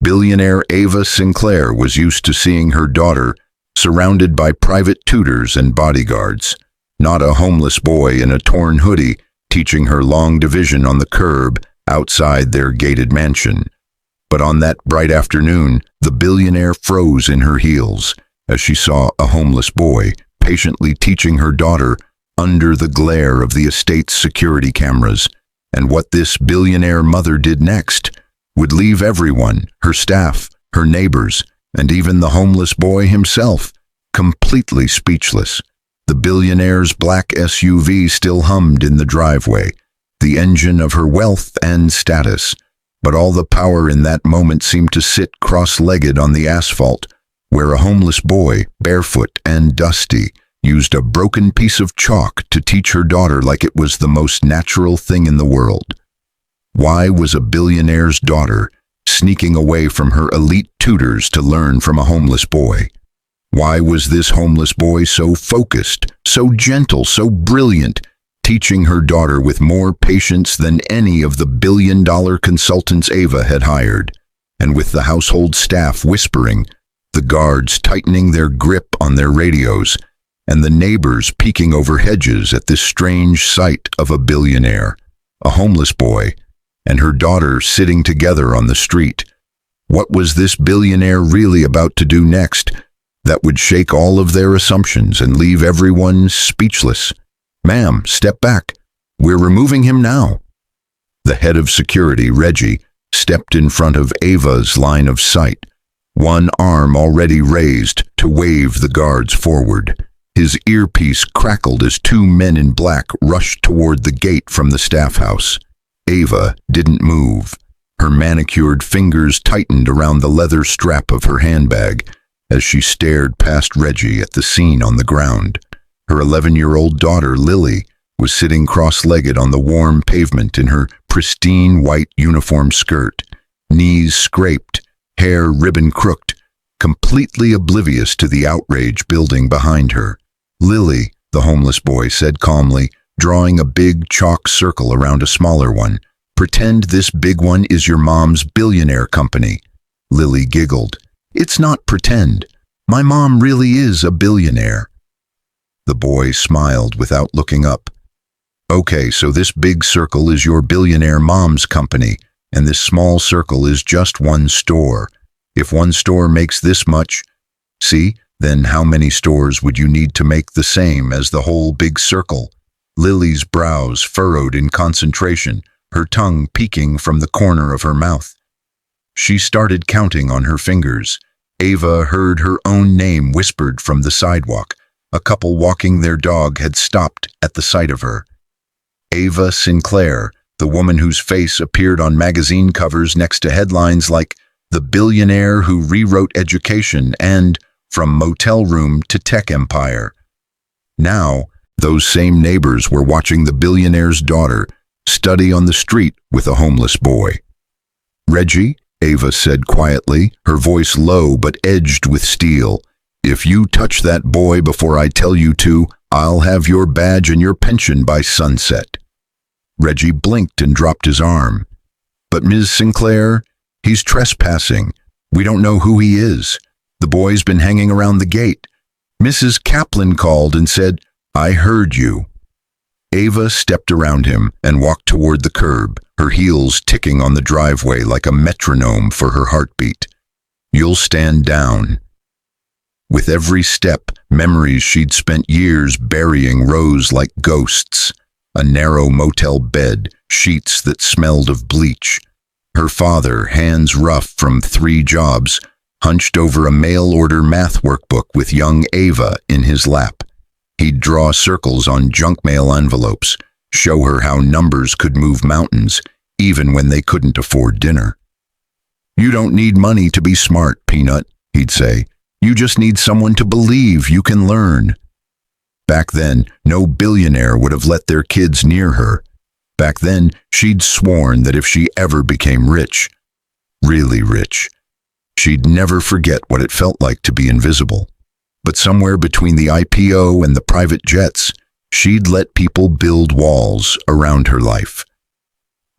Billionaire Ava Sinclair was used to seeing her daughter surrounded by private tutors and bodyguards, not a homeless boy in a torn hoodie teaching her long division on the curb outside their gated mansion. But on that bright afternoon, the billionaire froze in her heels as she saw a homeless boy patiently teaching her daughter under the glare of the estate's security cameras. And what this billionaire mother did next would leave everyone, her staff, her neighbors, and even the homeless boy himself, completely speechless. The billionaire's black SUV still hummed in the driveway, the engine of her wealth and status, but all the power in that moment seemed to sit cross-legged on the asphalt, where a homeless boy, barefoot and dusty, used a broken piece of chalk to teach her daughter like it was the most natural thing in the world. Why was a billionaire's daughter sneaking away from her elite tutors to learn from a homeless boy? Why was this homeless boy so focused, so gentle, so brilliant, teaching her daughter with more patience than any of the billion-dollar consultants Ava had hired? And with the household staff whispering, the guards tightening their grip on their radios, and the neighbors peeking over hedges at this strange sight of a billionaire, a homeless boy, and her daughter sitting together on the street. What was this billionaire really about to do next that would shake all of their assumptions and leave everyone speechless? "Ma'am, step back. We're removing him now." The head of security, Reggie, stepped in front of Ava's line of sight, one arm already raised to wave the guards forward. His earpiece crackled as two men in black rushed toward the gate from the staff house. Ava didn't move. Her manicured fingers tightened around the leather strap of her handbag as she stared past Reggie at the scene on the ground. Her 11-year-old daughter, Lily, was sitting cross-legged on the warm pavement in her pristine white uniform skirt, knees scraped, hair ribbon-crooked, completely oblivious to the outrage building behind her. "Lily," the homeless boy said calmly, drawing a big chalk circle around a smaller one, "pretend this big one is your mom's billionaire company." Lily giggled. "It's not pretend. My mom really is a billionaire." The boy smiled without looking up. "Okay, so this big circle is your billionaire mom's company, and this small circle is just one store. If one store makes this much, see, then how many stores would you need to make the same as the whole big circle?" Lily's brows furrowed in concentration, her tongue peeking from the corner of her mouth. She started counting on her fingers. Ava heard her own name whispered from the sidewalk. A couple walking their dog had stopped at the sight of her. Ava Sinclair, the woman whose face appeared on magazine covers next to headlines like "The Billionaire Who Rewrote Education" and "From Motel Room to Tech Empire." Now, those same neighbors were watching the billionaire's daughter study on the street with a homeless boy. "Reggie," Ava said quietly, her voice low but edged with steel, "if you touch that boy before I tell you to, I'll have your badge and your pension by sunset." Reggie blinked and dropped his arm. "But Ms. Sinclair, he's trespassing. We don't know who he is. The boy's been hanging around the gate. Mrs. Kaplan called and said, 'I heard you.'" Ava stepped around him and walked toward the curb, her heels ticking on the driveway like a metronome for her heartbeat. "You'll stand down." With every step, memories she'd spent years burying rose like ghosts. A narrow motel bed, sheets that smelled of bleach. Her father, hands rough from 3 jobs, hunched over a mail-order math workbook with young Ava in his lap. He'd draw circles on junk mail envelopes, show her how numbers could move mountains, even when they couldn't afford dinner. "You don't need money to be smart, Peanut," he'd say. "You just need someone to believe you can learn." Back then, no billionaire would have let their kids near her. Back then, she'd sworn that if she ever became rich, really rich, she'd never forget what it felt like to be invisible. But somewhere between the IPO and the private jets, she'd let people build walls around her life.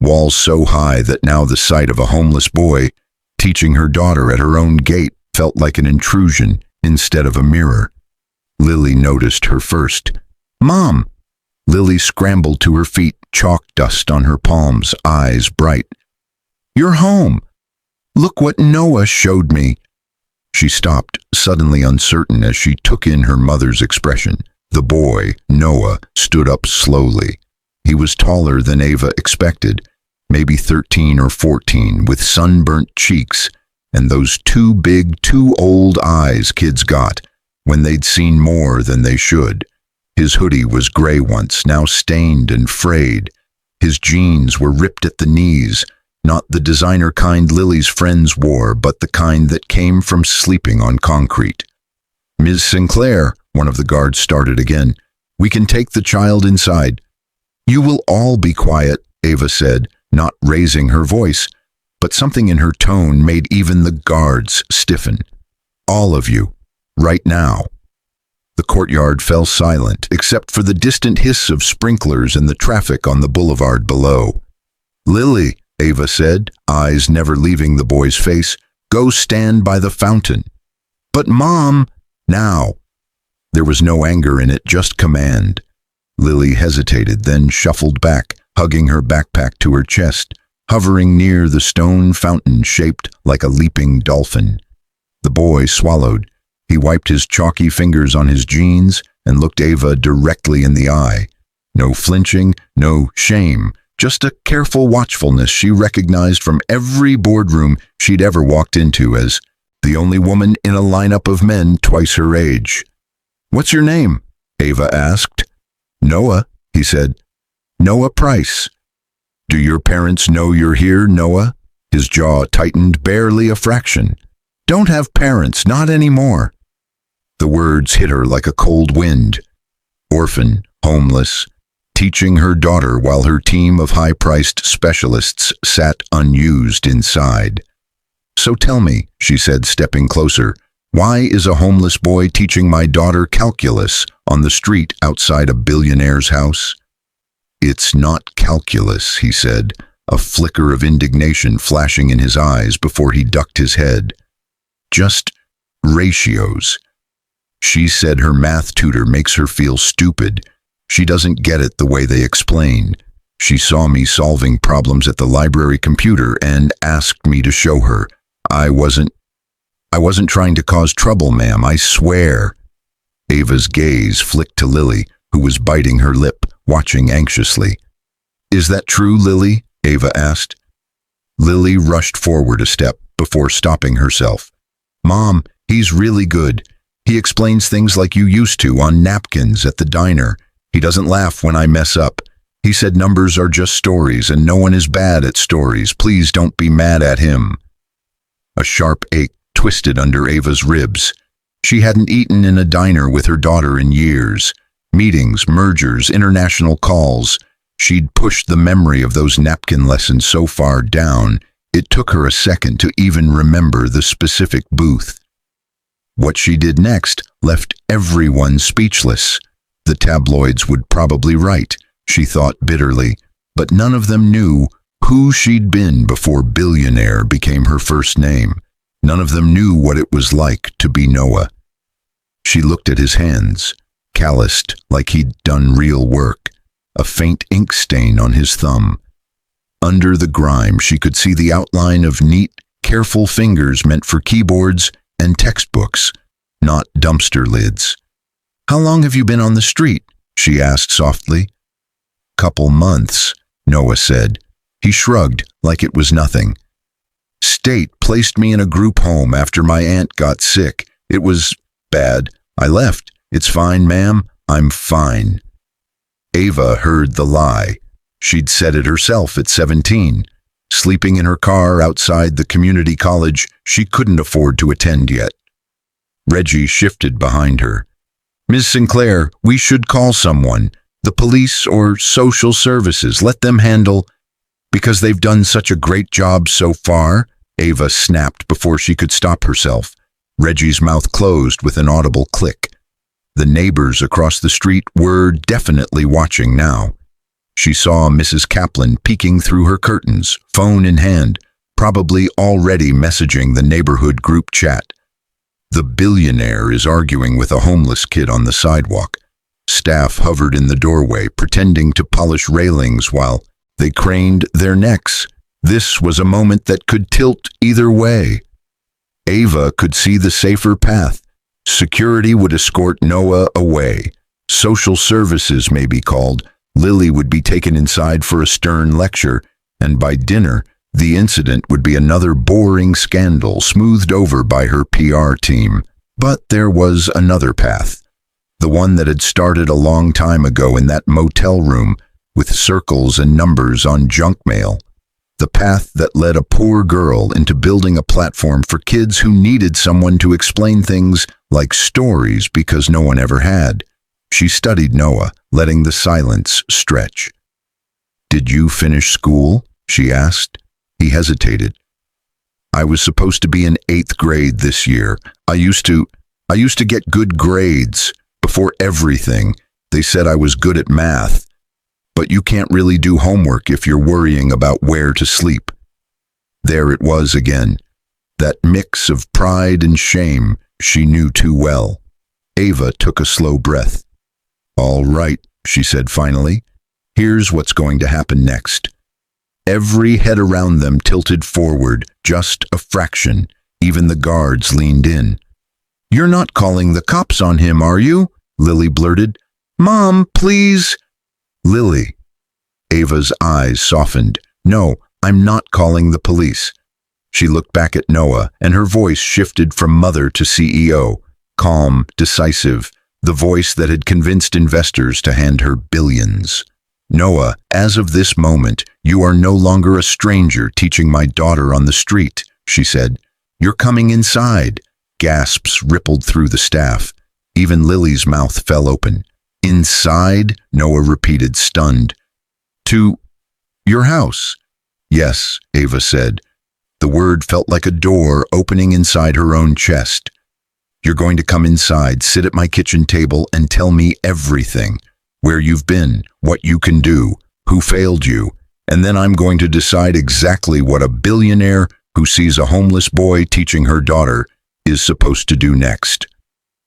Walls so high that now the sight of a homeless boy Teaching her daughter at her own gate felt like an intrusion instead of a mirror. Lily noticed her first. "Mom!" Lily scrambled to her feet, chalk dust on her palms, eyes bright. "You're home! Look what Noah showed me!" She stopped, suddenly uncertain as she took in her mother's expression. The boy, Noah, stood up slowly. He was taller than Ava expected, maybe 13 or 14, with sunburnt cheeks and those too big, too old eyes kids got when they'd seen more than they should. His hoodie was gray once, now stained and frayed. His jeans were ripped at the knees, not the designer kind Lily's friends wore, but the kind that came from sleeping on concrete. "Ms. Sinclair," one of the guards started again, "we can take the child inside." "You will all be quiet," Ava said, not raising her voice, but something in her tone made even the guards stiffen. "All of you, right now." The courtyard fell silent, except for the distant hiss of sprinklers and the traffic on the boulevard below. "Lily," Ava said, eyes never leaving the boy's face, "go stand by the fountain." "But Mom—" "Now." There was no anger in it, just command. Lily hesitated, then shuffled back, hugging her backpack to her chest, hovering near the stone fountain shaped like a leaping dolphin. The boy swallowed. He wiped his chalky fingers on his jeans and looked Ava directly in the eye. No flinching, no shame, just a careful watchfulness she recognized from every boardroom she'd ever walked into as the only woman in a lineup of men twice her age. "What's your name?" Ava asked. "Noah," he said. "Noah Price." "Do your parents know you're here, Noah?" His jaw tightened barely a fraction. "Don't have parents, not anymore." The words hit her like a cold wind. Orphan, homeless, teaching her daughter while her team of high-priced specialists sat unused inside. "So tell me," she said, stepping closer, "why is a homeless boy teaching my daughter calculus on the street outside a billionaire's house?" "It's not calculus," he said, a flicker of indignation flashing in his eyes before he ducked his head. "Just ratios. She said her math tutor makes her feel stupid. She doesn't get it the way they explain. She saw me solving problems at the library computer and asked me to show her. I wasn't trying to cause trouble, ma'am, I swear." Ava's gaze flicked to Lily, who was biting her lip, watching anxiously. "Is that true, Lily?" Ava asked. Lily rushed forward a step before stopping herself. "Mom, he's really good. He explains things like you used to on napkins at the diner. He doesn't laugh when I mess up. He said numbers are just stories and no one is bad at stories. Please don't be mad at him." A sharp ache twisted under Ava's ribs. She hadn't eaten in a diner with her daughter in years. Meetings, mergers, international calls. She'd pushed the memory of those napkin lessons so far down, it took her a second to even remember the specific booth. What she did next left everyone speechless. The tabloids would probably write, she thought bitterly, but none of them knew who she'd been before Billionaire became her first name. None of them knew what it was like to be Noah. She looked at his hands, calloused like he'd done real work, a faint ink stain on his thumb. Under the grime, she could see the outline of neat, careful fingers meant for keyboards and textbooks, not dumpster lids. "How long have you been on the street?" she asked softly. "Couple months," Noah said. He shrugged like it was nothing. "State placed me in a group home after my aunt got sick. It was bad. I left. It's fine, ma'am. I'm fine." Ava heard the lie. She'd said it herself at 17. Sleeping in her car outside the community college she couldn't afford to attend yet. Reggie shifted behind her. "Ms. Sinclair, we should call someone. The police or social services. Let them handle—" "Because they've done such a great job so far," Ava snapped before she could stop herself. Reggie's mouth closed with an audible click. The neighbors across the street were definitely watching now. She saw Mrs. Kaplan peeking through her curtains, phone in hand, probably already messaging the neighborhood group chat. The billionaire is arguing with a homeless kid on the sidewalk. Staff hovered in the doorway, pretending to polish railings while they craned their necks. This was a moment that could tilt either way. Ava could see the safer path. Security would escort Noah away. Social services may be called. Lily would be taken inside for a stern lecture, and by dinner, the incident would be another boring scandal smoothed over by her PR team. But there was another path. The one that had started a long time ago in that motel room with circles and numbers on junk mail. The path that led a poor girl into building a platform for kids who needed someone to explain things like stories because no one ever had. She studied Noah, letting the silence stretch. "Did you finish school?" she asked. He hesitated. "I was supposed to be in 8th grade this year. I used to get good grades before everything. They said I was good at math. But you can't really do homework if you're worrying about where to sleep." There it was again, that mix of pride and shame she knew too well. Ava took a slow breath. "All right," she said finally. "Here's what's going to happen next." Every head around them tilted forward, just a fraction. Even the guards leaned in. "You're not calling the cops on him, are you?" Lily blurted. "Mom, please." "Lily." Ava's eyes softened. "No, I'm not calling the police." She looked back at Noah, and her voice shifted from mother to CEO. Calm, decisive, the voice that had convinced investors to hand her billions. "Noah, as of this moment, you are no longer a stranger teaching my daughter on the street," she said. "You're coming inside." Gasps rippled through the staff. Even Lily's mouth fell open. "Inside?" Noah repeated, stunned. "To your house." "Yes," Ava said. The word felt like a door opening inside her own chest. "You're going to come inside, sit at my kitchen table, and tell me everything. Where you've been, what you can do, who failed you, and then I'm going to decide exactly what a billionaire who sees a homeless boy teaching her daughter is supposed to do next."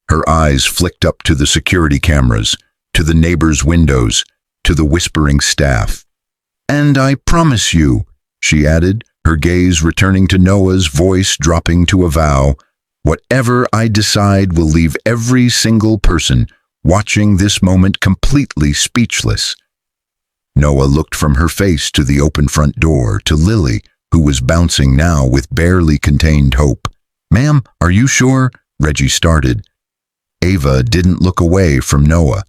Her eyes flicked up to the security cameras, to the neighbors' windows, to the whispering staff. "And I promise you," she added, her gaze returning to Noah's voice dropping to a vow, "whatever I decide will leave every single person watching this moment completely speechless." Noah looked from her face to the open front door, to Lily, who was bouncing now with barely contained hope. "Ma'am, are you sure?" Reggie started. Ava didn't look away from Noah.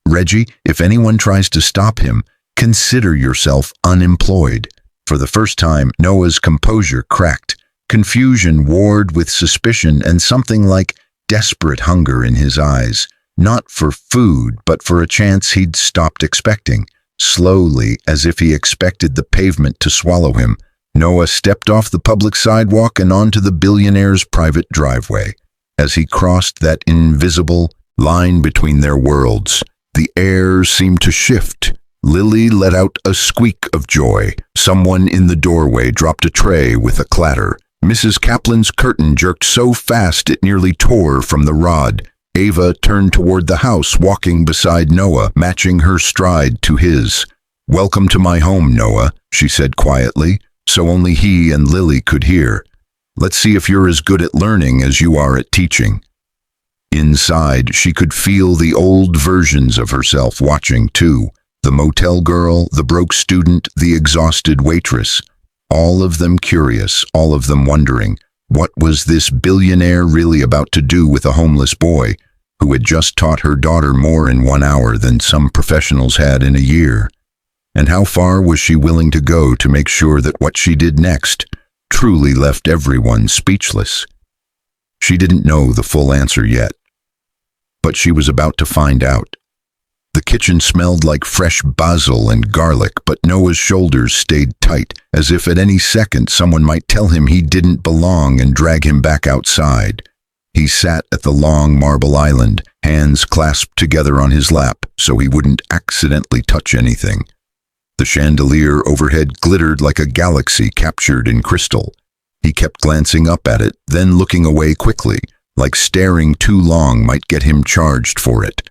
"Reggie, if anyone tries to stop him, consider yourself unemployed." For the first time, Noah's composure cracked. Confusion warred with suspicion and something like desperate hunger in his eyes. Not for food, but for a chance he'd stopped expecting. Slowly, as if he expected the pavement to swallow him, Noah stepped off the public sidewalk and onto the billionaire's private driveway. As he crossed that invisible line between their worlds, the air seemed to shift. Lily let out a squeak of joy. Someone in the doorway dropped a tray with a clatter. Mrs. Kaplan's curtain jerked so fast it nearly tore from the rod. Ava turned toward the house, walking beside Noah, matching her stride to his. "Welcome to my home, Noah," she said quietly, so only he and Lily could hear. "Let's see if you're as good at learning as you are at teaching." Inside, she could feel the old versions of herself watching too. The motel girl, the broke student, the exhausted waitress. All of them curious, all of them wondering, what was this billionaire really about to do with a homeless boy who had just taught her daughter more in 1 hour than some professionals had in a year? And how far was she willing to go to make sure that what she did next truly left everyone speechless? She didn't know the full answer yet, but she was about to find out. The kitchen smelled like fresh basil and garlic, but Noah's shoulders stayed tight, as if at any second someone might tell him he didn't belong and drag him back outside. He sat at the long marble island, hands clasped together on his lap so he wouldn't accidentally touch anything. The chandelier overhead glittered like a galaxy captured in crystal. He kept glancing up at it, then looking away quickly, like staring too long might get him charged for it.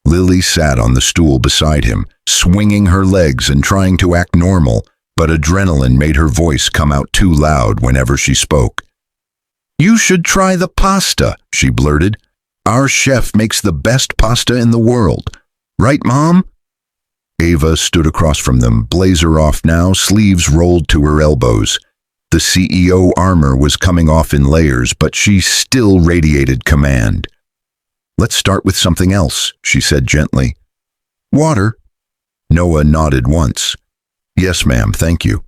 Lily sat on the stool beside him, swinging her legs and trying to act normal, but adrenaline made her voice come out too loud whenever she spoke. "You should try the pasta," she blurted. "Our chef makes the best pasta in the world. Right, Mom?" Ava stood across from them, blazer off now, sleeves rolled to her elbows. The CEO armor was coming off in layers, but she still radiated command. "Let's start with something else," she said gently. "Water?" Noah nodded once. "Yes, ma'am, thank you."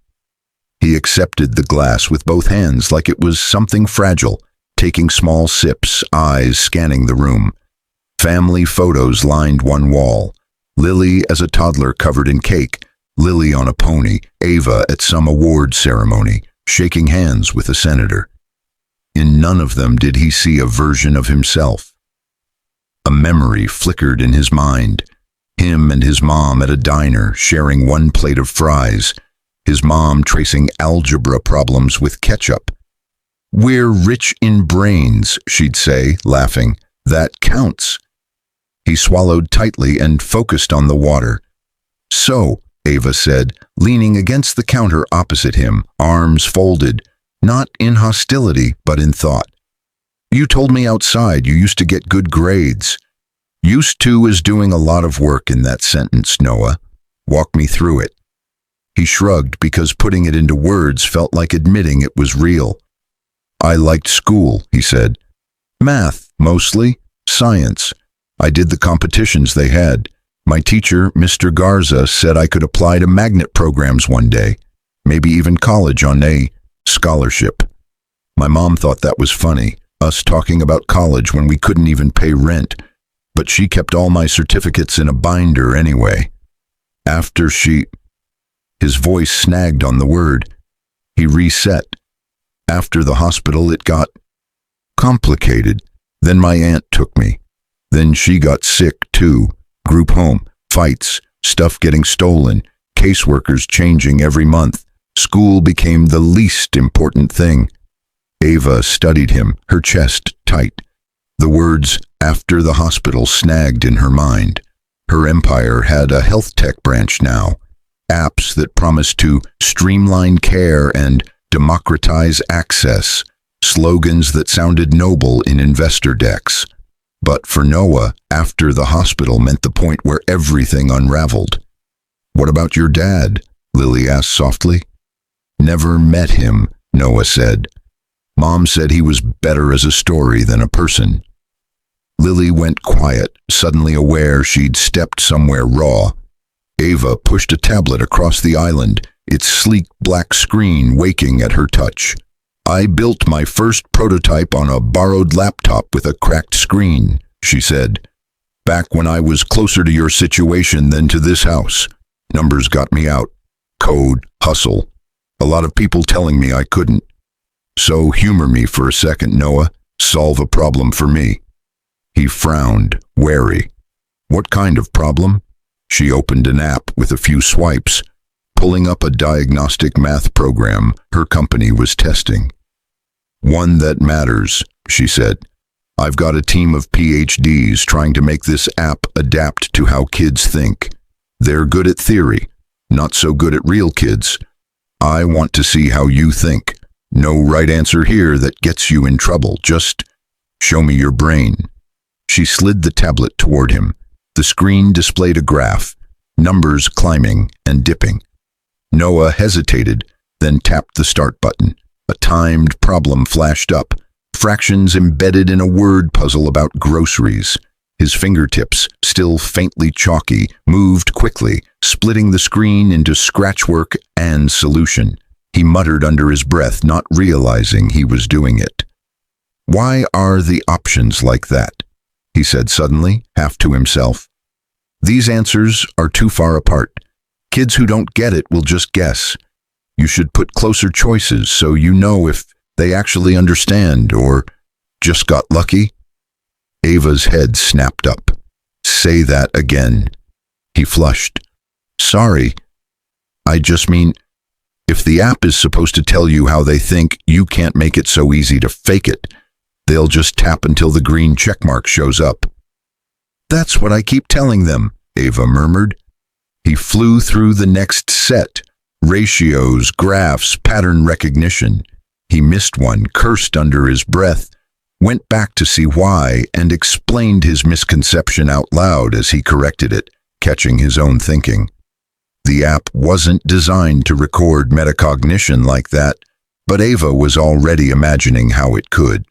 He accepted the glass with both hands like it was something fragile, taking small sips, eyes scanning the room. Family photos lined one wall. Lily as a toddler covered in cake, Lily on a pony, Ava at some award ceremony, shaking hands with a senator. In none of them did he see a version of himself. A memory flickered in his mind. Him and his mom at a diner, sharing one plate of fries, his mom tracing algebra problems with ketchup. "We're rich in brains," she'd say, laughing. "That counts." He swallowed tightly and focused on the water. "So," Ava said, leaning against the counter opposite him, arms folded, not in hostility, but in thought. "You told me outside you used to get good grades. Used to is doing a lot of work in that sentence, Noah. Walk me through it." He shrugged because putting it into words felt like admitting it was real. "I liked school," he said. "Math, mostly. Science. I did the competitions they had. My teacher, Mr. Garza, said I could apply to magnet programs one day, maybe even college on a scholarship. My mom thought that was funny, us talking about college when we couldn't even pay rent, but she kept all my certificates in a binder anyway. After she..." His voice snagged on the word. He reset. "After the hospital, it got complicated. Then my aunt took me. Then she got sick, too. Group home, fights, stuff getting stolen, caseworkers changing every month. School became the least important thing." Ava studied him, her chest tight. The words, "after the hospital," snagged in her mind. Her empire had a health tech branch now. Apps that promised to streamline care and democratize access. Slogans that sounded noble in investor decks. But for Noah, after the hospital meant the point where everything unraveled. "What about your dad?" Lily asked softly. "Never met him," Noah said. "Mom said he was better as a story than a person." Lily went quiet, suddenly aware she'd stepped somewhere raw. Ava pushed a tablet across the island, its sleek black screen waking at her touch. "I built my first prototype on a borrowed laptop with a cracked screen," she said. "Back when I was closer to your situation than to this house. Numbers got me out. Code, hustle. A lot of people telling me I couldn't. So humor me for a second, Noah. Solve a problem for me." He frowned, wary. "What kind of problem?" She opened an app with a few swipes, pulling up a diagnostic math program her company was testing. "One that matters," she said. "I've got a team of PhDs trying to make this app adapt to how kids think. They're good at theory, not so good at real kids. I want to see how you think. No right answer here that gets you in trouble. Just show me your brain." She slid the tablet toward him. The screen displayed a graph, numbers climbing and dipping. Noah hesitated, then tapped the start button. A timed problem flashed up, fractions embedded in a word puzzle about groceries. His fingertips, still faintly chalky, moved quickly, splitting the screen into scratchwork and solution. He muttered under his breath, not realizing he was doing it. "Why are the options like that?" he said suddenly, half to himself. "These answers are too far apart. Kids who don't get it will just guess. You should put closer choices so you know if they actually understand or just got lucky." Ava's head snapped up. "Say that again." He flushed. "Sorry, I just mean, if the app is supposed to tell you how they think, you can't make it so easy to fake it. They'll just tap until the green checkmark shows up. That's what I keep telling them, Ava murmured. He flew through the next set. Ratios, graphs, pattern recognition. He missed one, cursed under his breath, went back to see why, and explained his misconception out loud as he corrected it, catching his own thinking. The app wasn't designed to record metacognition like that, but Ava was already imagining how it could.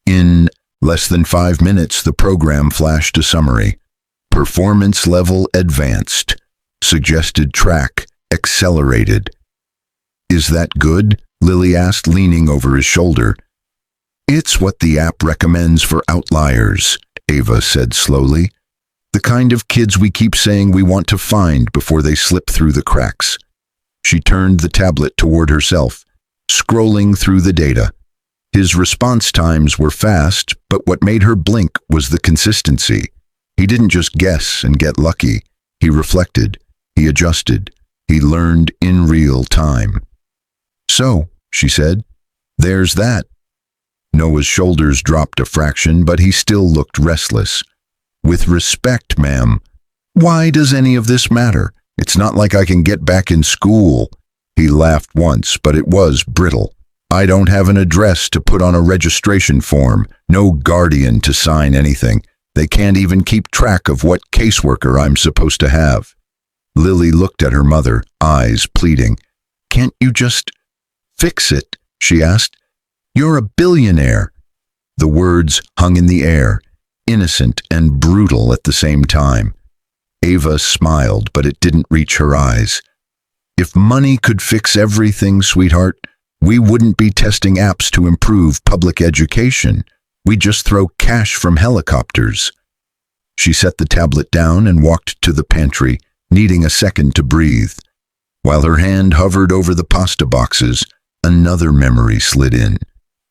In less than 5 minutes, the program flashed a summary. Performance level advanced. Suggested track accelerated. Is that good? Lily asked, leaning over his shoulder. It's what the app recommends for outliers, Ava said slowly. The kind of kids we keep saying we want to find before they slip through the cracks. She turned the tablet toward herself, scrolling through the data. His response times were fast, but what made her blink was the consistency. He didn't just guess and get lucky. He reflected. He adjusted. He learned in real time. So, she said, there's that. Noah's shoulders dropped a fraction, but he still looked restless. With respect, ma'am, why does any of this matter? It's not like I can get back in school. He laughed once, but it was brittle. I don't have an address to put on a registration form, no guardian to sign anything. They can't even keep track of what caseworker I'm supposed to have. Lily looked at her mother, eyes pleading. Can't you just fix it? She asked. You're a billionaire. The words hung in the air, innocent and brutal at the same time. Ava smiled, but it didn't reach her eyes. If money could fix everything, sweetheart, we wouldn't be testing apps to improve public education. We'd just throw cash from helicopters. She set the tablet down and walked to the pantry, needing a second to breathe. While her hand hovered over the pasta boxes, another memory slid in.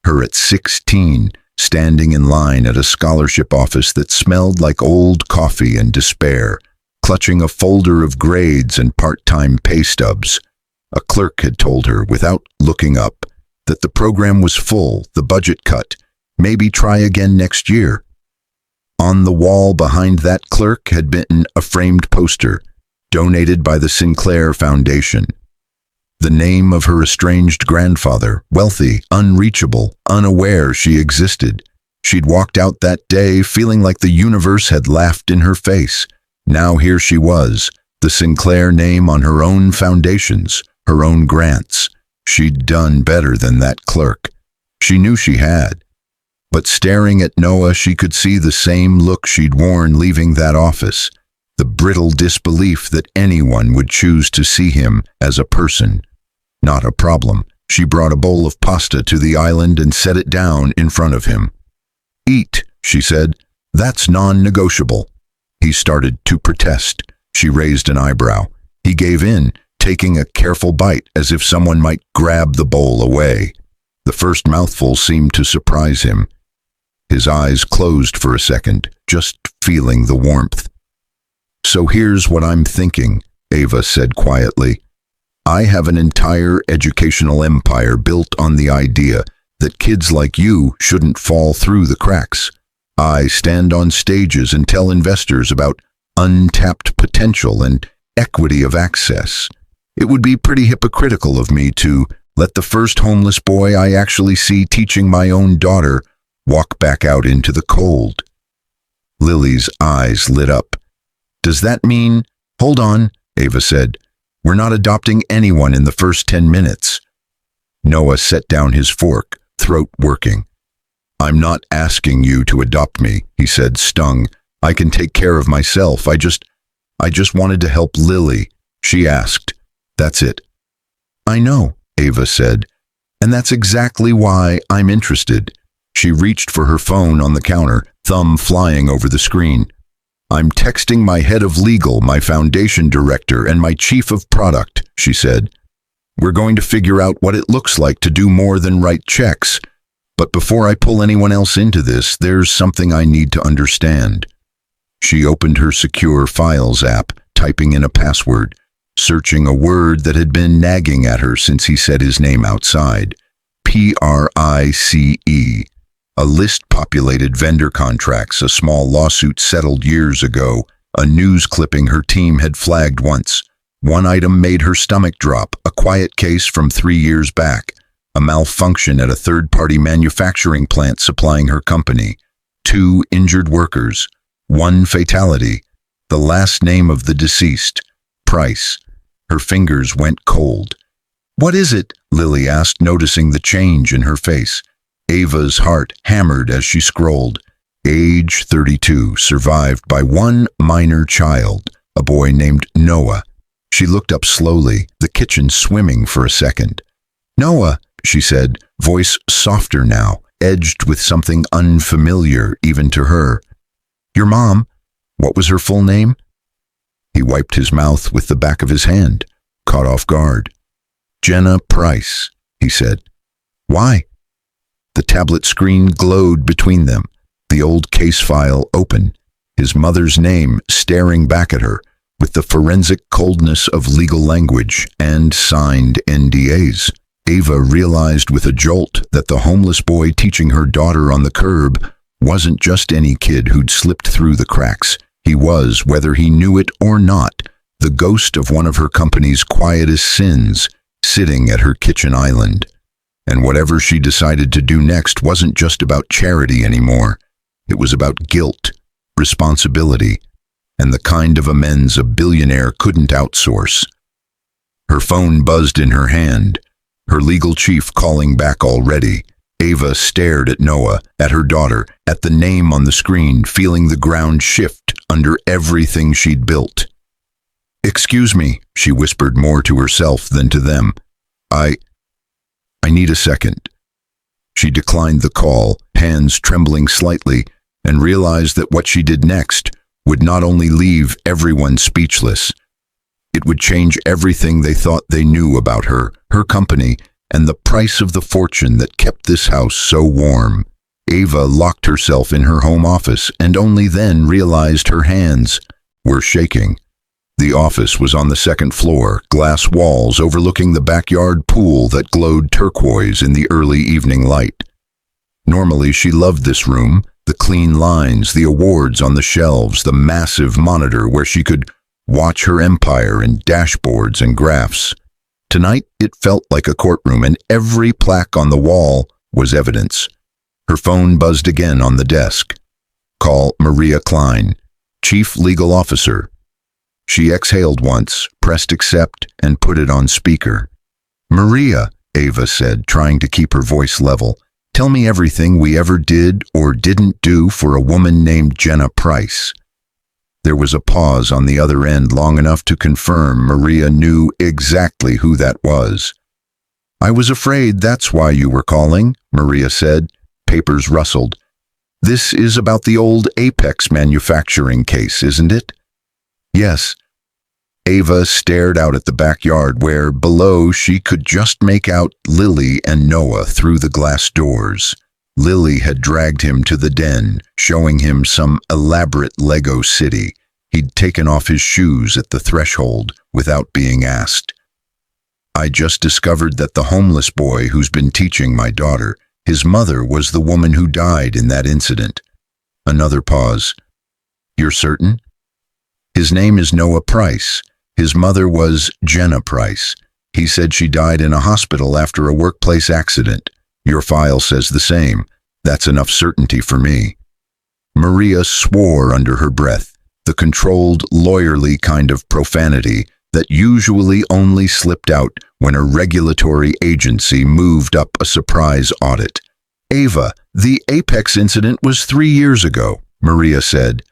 Her at 16, standing in line at a scholarship office that smelled like old coffee and despair, clutching a folder of grades and part-time pay stubs. A clerk had told her, without looking up, that the program was full, the budget cut. Maybe try again next year. On the wall behind that clerk had been a framed poster, donated by the Sinclair Foundation. The name of her estranged grandfather, wealthy, unreachable, unaware she existed. She'd walked out that day feeling like the universe had laughed in her face. Now here she was, the Sinclair name on her own foundations, her own grants. She'd done better than that clerk. She knew she had. But staring at Noah, she could see the same look she'd worn leaving that office, the brittle disbelief that anyone would choose to see him as a person, not a problem. She brought a bowl of pasta to the island and set it down in front of him. Eat, she said. That's non-negotiable. He started to protest. She raised an eyebrow. He gave in, taking a careful bite as if someone might grab the bowl away. The first mouthful seemed to surprise him. His eyes closed for a second, just feeling the warmth. So here's what I'm thinking, Ava said quietly. I have an entire educational empire built on the idea that kids like you shouldn't fall through the cracks. I stand on stages and tell investors about untapped potential and equity of access. It would be pretty hypocritical of me to let the first homeless boy I actually see teaching my own daughter walk back out into the cold. Lily's eyes lit up. Does that mean— Hold on, Ava said. We're not adopting anyone in the first 10 minutes. Noah set down his fork, throat working. I'm not asking you to adopt me, he said, stung. I can take care of myself. I just wanted to help Lily, she asked. That's it. I know, Ava said, and that's exactly why I'm interested. She reached for her phone on the counter, thumb flying over the screen. I'm texting my head of legal, my foundation director, and my chief of product, she said. We're going to figure out what it looks like to do more than write checks. But before I pull anyone else into this, there's something I need to understand. She opened her secure files app, typing in a password. searching a word that had been nagging at her since he said his name outside. PRICE. A list-populated vendor contracts, a small lawsuit settled years ago, a news clipping her team had flagged once. One item made her stomach drop, a quiet case from 3 years back, a malfunction at a third-party manufacturing plant supplying her company, 2 injured workers, 1 fatality, the last name of the deceased, Price. Her fingers went cold. "What is it?" Lily asked, noticing the change in her face. Ava's heart hammered as she scrolled. Age 32, survived by 1 minor child, a boy named Noah. She looked up slowly, the kitchen swimming for a second. "Noah," she said, voice softer now, edged with something unfamiliar even to her. "Your mom, what was her full name?" He wiped his mouth with the back of his hand, caught off guard. "Jenna Price," he said. "Why?" The tablet screen glowed between them, the old case file open, his mother's name staring back at her with the forensic coldness of legal language and signed NDAs. Ava realized with a jolt that the homeless boy teaching her daughter on the curb wasn't just any kid who'd slipped through the cracks. He was, whether he knew it or not, the ghost of one of her company's quietest sins, sitting at her kitchen island. And whatever she decided to do next wasn't just about charity anymore. It was about guilt, responsibility, and the kind of amends a billionaire couldn't outsource. Her phone buzzed in her hand, her legal chief calling back already. Ava stared at Noah, at her daughter, at the name on the screen, feeling the ground shift under everything she'd built. "Excuse me," she whispered more to herself than to them. I need a second." She declined the call, hands trembling slightly, and realized that what she did next would not only leave everyone speechless, it would change everything they thought they knew about her, her company, and the price of the fortune that kept this house so warm. Ava locked herself in her home office and only then realized her hands were shaking. The office was on the 2nd floor, glass walls overlooking the backyard pool that glowed turquoise in the early evening light. Normally she loved this room, the clean lines, the awards on the shelves, the massive monitor where she could watch her empire in dashboards and graphs. Tonight it felt like a courtroom, and every plaque on the wall was evidence. Her phone buzzed again on the desk. "Call Maria Klein, Chief Legal Officer." She exhaled once, pressed accept, and put it on speaker. "Maria," Ava said, trying to keep her voice level, "tell me everything we ever did or didn't do for a woman named Jenna Price." There was a pause on the other end long enough to confirm Maria knew exactly who that was. "I was afraid that's why you were calling," Maria said. Papers rustled. "This is about the old Apex manufacturing case, isn't it?" "Yes." Ava stared out at the backyard where, below, she could just make out Lily and Noah through the glass doors. Lily had dragged him to the den, showing him some elaborate Lego city. He'd taken off his shoes at the threshold without being asked. "I just discovered that the homeless boy who's been teaching my daughter, his mother was the woman who died in that incident." Another pause. "You're certain?" "His name is Noah Price. His mother was Jenna Price. He said she died in a hospital after a workplace accident. Your file says the same. That's enough certainty for me." Maria swore under her breath, the controlled, lawyerly kind of profanity that usually only slipped out when a regulatory agency moved up a surprise audit. "Ava, the Apex incident was 3 years ago," Maria said.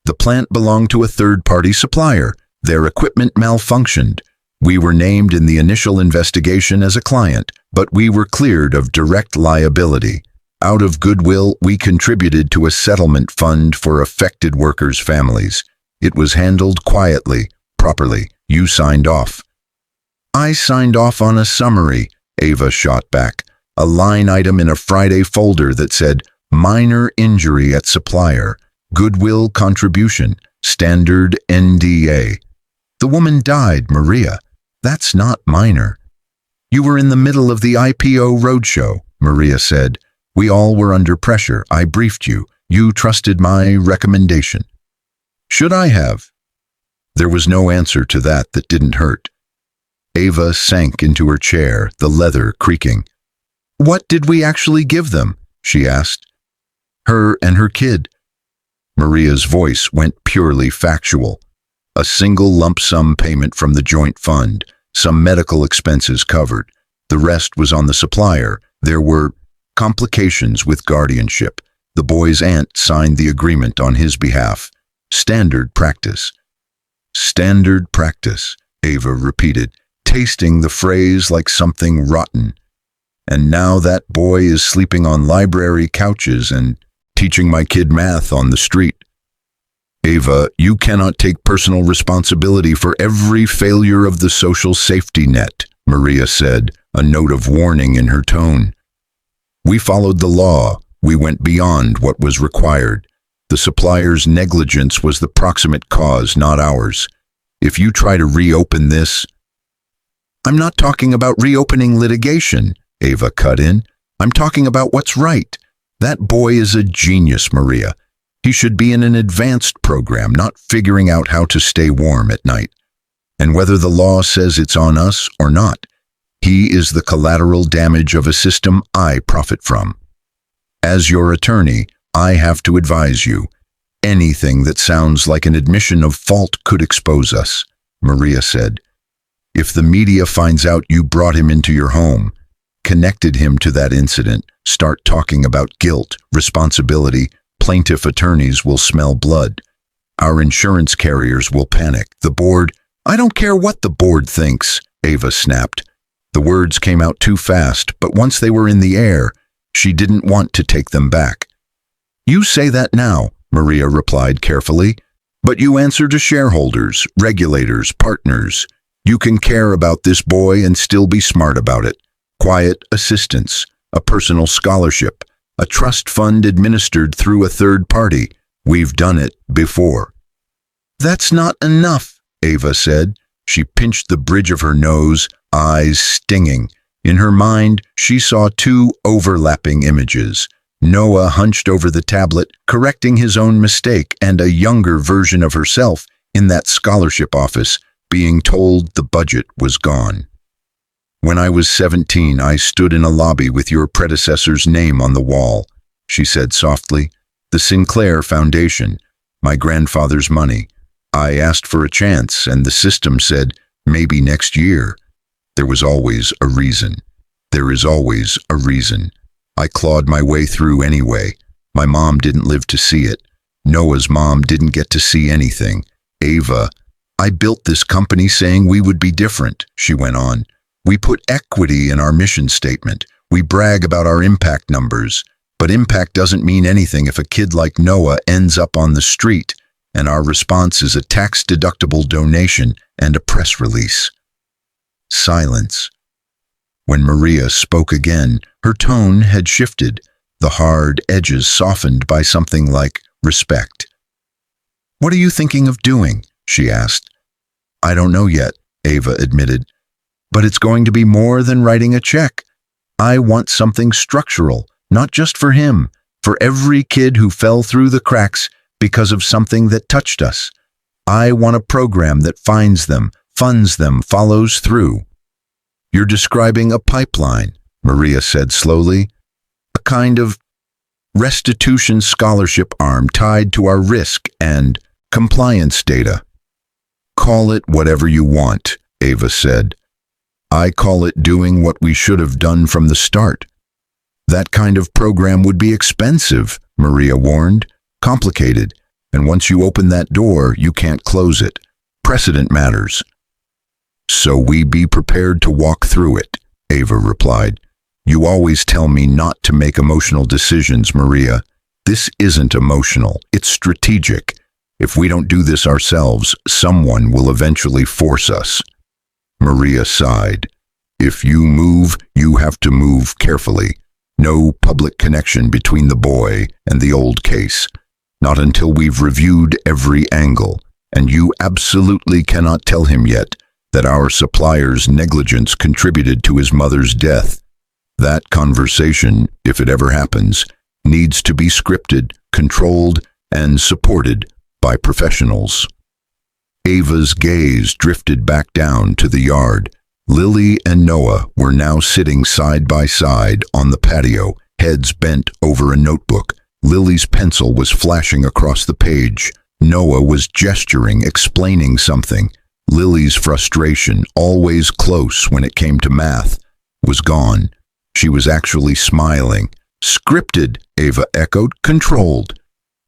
"The plant belonged to a third-party supplier. Their equipment malfunctioned. We were named in the initial investigation as a client, but we were cleared of direct liability. Out of goodwill, we contributed to a settlement fund for affected workers' families. It was handled quietly, properly. You signed off." "I signed off on a summary," Ava shot back, a line item in a Friday folder that said, "Minor injury at supplier, goodwill contribution, standard NDA." The woman died, Maria. That's not minor. You were in the middle of the IPO roadshow, Maria said. We all were under pressure. I briefed you. You trusted my recommendation. Should I have? There was no answer to that didn't hurt. Ava sank into her chair, the leather creaking. What did we actually give them? She asked. Her and her kid. Maria's voice went purely factual. A single lump sum payment from the joint fund, some medical expenses covered. The rest was on the supplier. There were complications with guardianship. The boy's aunt signed the agreement on his behalf. Standard practice. Standard practice, Ava repeated, tasting the phrase like something rotten. And now that boy is sleeping on library couches and teaching my kid math on the street. Ava, you cannot take personal responsibility for every failure of the social safety net, Maria said, a note of warning in her tone. We followed the law. We went beyond what was required. The supplier's negligence was the proximate cause, not ours. If you try to reopen this... I'm not talking about reopening litigation, Ava cut in. I'm talking about what's right. That boy is a genius, Maria. He should be in an advanced program, not figuring out how to stay warm at night. And whether the law says it's on us or not, he is the collateral damage of a system I profit from. As your attorney, I have to advise you. Anything that sounds like an admission of fault could expose us, Maria said. If the media finds out you brought him into your home, connected him to that incident, start talking about guilt, responsibility, plaintiff attorneys will smell blood. Our insurance carriers will panic. The board, I don't care what the board thinks, Ava snapped. The words came out too fast, but once they were in the air, she didn't want to take them back. You say that now, Maria replied carefully, but you answer to shareholders, regulators, partners. You can care about this boy and still be smart about it. Quiet assistance, a personal scholarship, a trust fund administered through a third party. We've done it before. That's not enough, Ava said. She pinched the bridge of her nose, eyes stinging. In her mind, she saw two overlapping images. Noah hunched over the tablet, correcting his own mistake, and a younger version of herself in that scholarship office, being told the budget was gone. When I was 17, I stood in a lobby with your predecessor's name on the wall, she said softly. The Sinclair Foundation, my grandfather's money. I asked for a chance, and the system said, maybe next year. There was always a reason. There is always a reason. I clawed my way through anyway. My mom didn't live to see it. Noah's mom didn't get to see anything. Ava, I built this company saying we would be different, she went on. We put equity in our mission statement. We brag about our impact numbers. But impact doesn't mean anything if a kid like Noah ends up on the street, and our response is a tax-deductible donation and a press release. Silence. When Maria spoke again, her tone had shifted, the hard edges softened by something like respect. What are you thinking of doing? She asked. I don't know yet, Ava admitted. But it's going to be more than writing a check. I want something structural, not just for him, for every kid who fell through the cracks because of something that touched us. I want a program that finds them, funds them, follows through. You're describing a pipeline, Maria said slowly, a kind of restitution scholarship arm tied to our risk and compliance data. Call it whatever you want, Ava said. I call it doing what we should have done from the start. That kind of program would be expensive, Maria warned, complicated, and once you open that door, you can't close it. Precedent matters. So we be prepared to walk through it, Ava replied. You always tell me not to make emotional decisions, Maria. This isn't emotional, it's strategic. If we don't do this ourselves, someone will eventually force us. Maria sighed. If you move, you have to move carefully. No public connection between the boy and the old case. Not until we've reviewed every angle. and you absolutely cannot tell him yet that our supplier's negligence contributed to his mother's death. That conversation, if it ever happens, needs to be scripted, controlled, and supported by professionals. Ava's gaze drifted back down to the yard. Lily and Noah were now sitting side by side on the patio, heads bent over a notebook. Lily's pencil was flashing across the page. Noah was gesturing, explaining something. Lily's frustration, always close when it came to math, was gone. She was actually smiling. Scripted, Ava echoed. Controlled.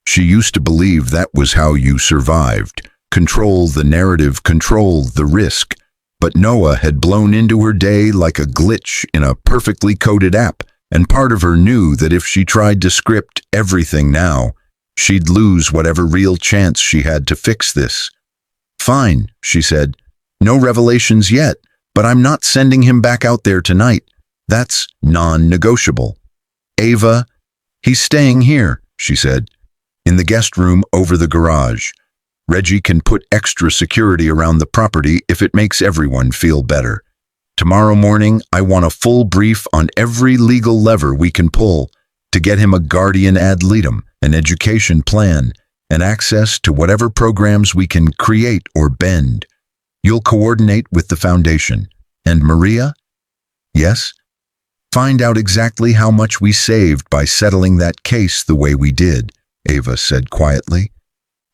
She used to believe that was how you survived. Control the narrative, control the risk. But Noah had blown into her day like a glitch in a perfectly coded app, and part of her knew that if she tried to script everything now, she'd lose whatever real chance she had to fix this. Fine, she said. No revelations yet, but I'm not sending him back out there tonight. That's non-negotiable. Ava, he's staying here, she said, in the guest room over the garage. Reggie can put extra security around the property if it makes everyone feel better. Tomorrow morning, I want a full brief on every legal lever we can pull to get him a guardian ad litem, an education plan, and access to whatever programs we can create or bend. You'll coordinate with the foundation. And Maria? Yes? Find out exactly how much we saved by settling that case the way we did, Ava said quietly.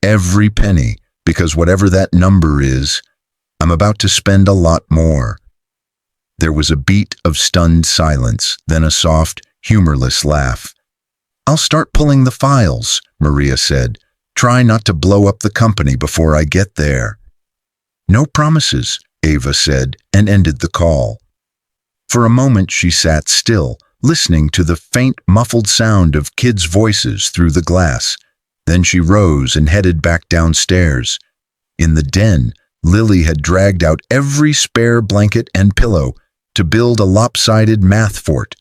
Every penny, because whatever that number is, I'm about to spend a lot more. There was a beat of stunned silence, then a soft, humorless laugh. I'll start pulling the files, Maria said. Try not to blow up the company before I get there. No promises, Ava said, and ended the call. For a moment she sat still, listening to the faint, muffled sound of kids' voices through the glass. Then she rose and headed back downstairs. In the den, Lily had dragged out every spare blanket and pillow to build a lopsided math fort.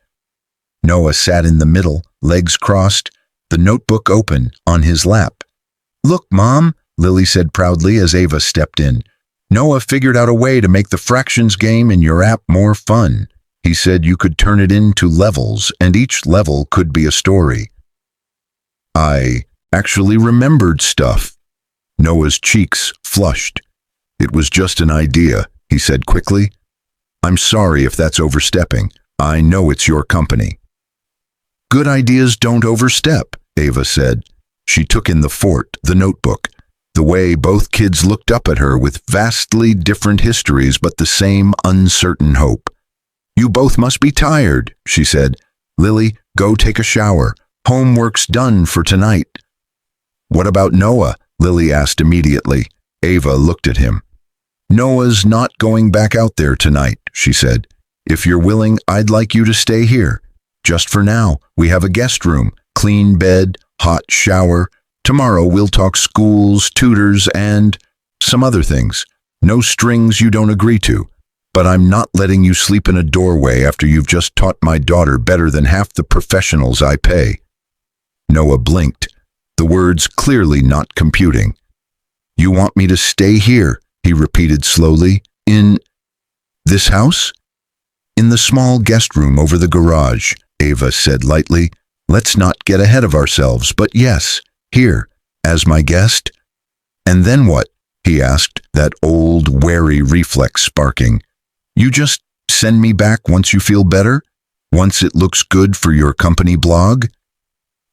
Noah sat in the middle, legs crossed, the notebook open on his lap. Look, Mom, Lily said proudly as Ava stepped in. Noah figured out a way to make the fractions game in your app more fun. He said you could turn it into levels, and each level could be a story. I actually remembered stuff. Noah's cheeks flushed. It was just an idea, he said quickly. I'm sorry if that's overstepping. I know it's your company. Good ideas don't overstep, Ava said. She took in the fort, the notebook, the way both kids looked up at her with vastly different histories but the same uncertain hope. You both must be tired, she said. Lily, go take a shower. Homework's done for tonight. What about Noah? Lily asked immediately. Ava looked at him. Noah's not going back out there tonight, she said. If you're willing, I'd like you to stay here. Just for now, we have a guest room, clean bed, hot shower. Tomorrow we'll talk schools, tutors, and some other things. No strings you don't agree to. But I'm not letting you sleep in a doorway after you've just taught my daughter better than half the professionals I pay. Noah blinked, the words clearly not computing. You want me to stay here, he repeated slowly. In this house? In the small guest room over the garage, Ava said lightly. Let's not get ahead of ourselves, but yes, here, as my guest. And then what? He asked, that old, wary reflex sparking. You just send me back once you feel better? Once it looks good for your company blog?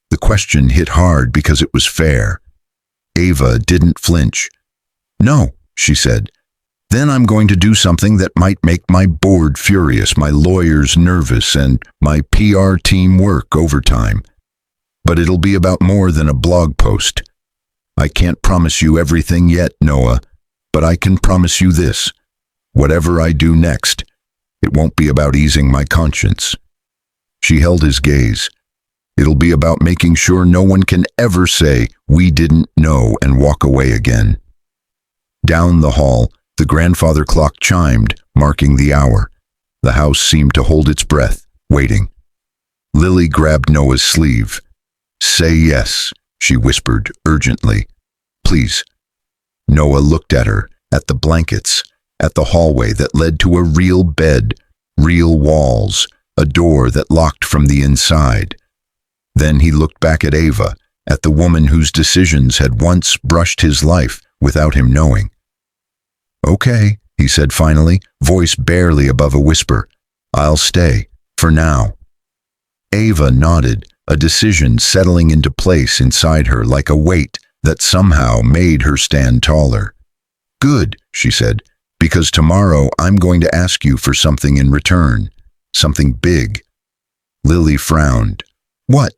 The question hit hard because it was fair. Ava didn't flinch. No, she said. Then I'm going to do something that might make my board furious, my lawyers nervous, and my PR team work overtime. But it'll be about more than a blog post. I can't promise you everything yet, Noah, but I can promise you this. Whatever I do next, it won't be about easing my conscience. She held his gaze. It'll be about making sure no one can ever say, we didn't know, and walk away again. Down the hall, the grandfather clock chimed, marking the hour. The house seemed to hold its breath, waiting. Lily grabbed Noah's sleeve. Say yes, she whispered urgently. Please. Noah looked at her, at the blankets, at the hallway that led to a real bed, real walls, a door that locked from the inside. Then he looked back at Ava, at the woman whose decisions had once brushed his life without him knowing. "Okay," he said finally, voice barely above a whisper. "I'll stay, for now." Ava nodded, a decision settling into place inside her like a weight that somehow made her stand taller. "Good," she said, "because tomorrow I'm going to ask you for something in return, something big." Lily frowned. "What?"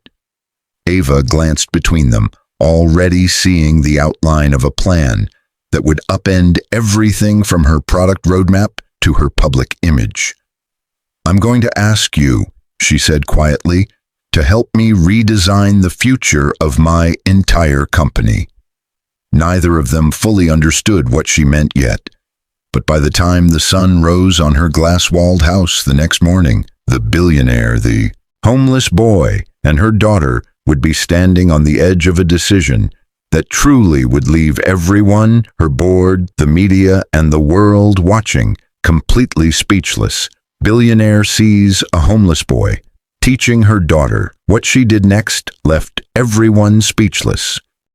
Ava glanced between them, already seeing the outline of a plan that would upend everything from her product roadmap to her public image. "I'm going to ask you," she said quietly, "to help me redesign the future of my entire company." Neither of them fully understood what she meant yet, but by the time the sun rose on her glass-walled house the next morning, the billionaire, the homeless boy, and her daughter would be standing on the edge of a decision that truly would leave everyone, her board, the media, and the world watching, completely speechless. Billionaire sees a homeless boy teaching her daughter. What she did next left everyone speechless.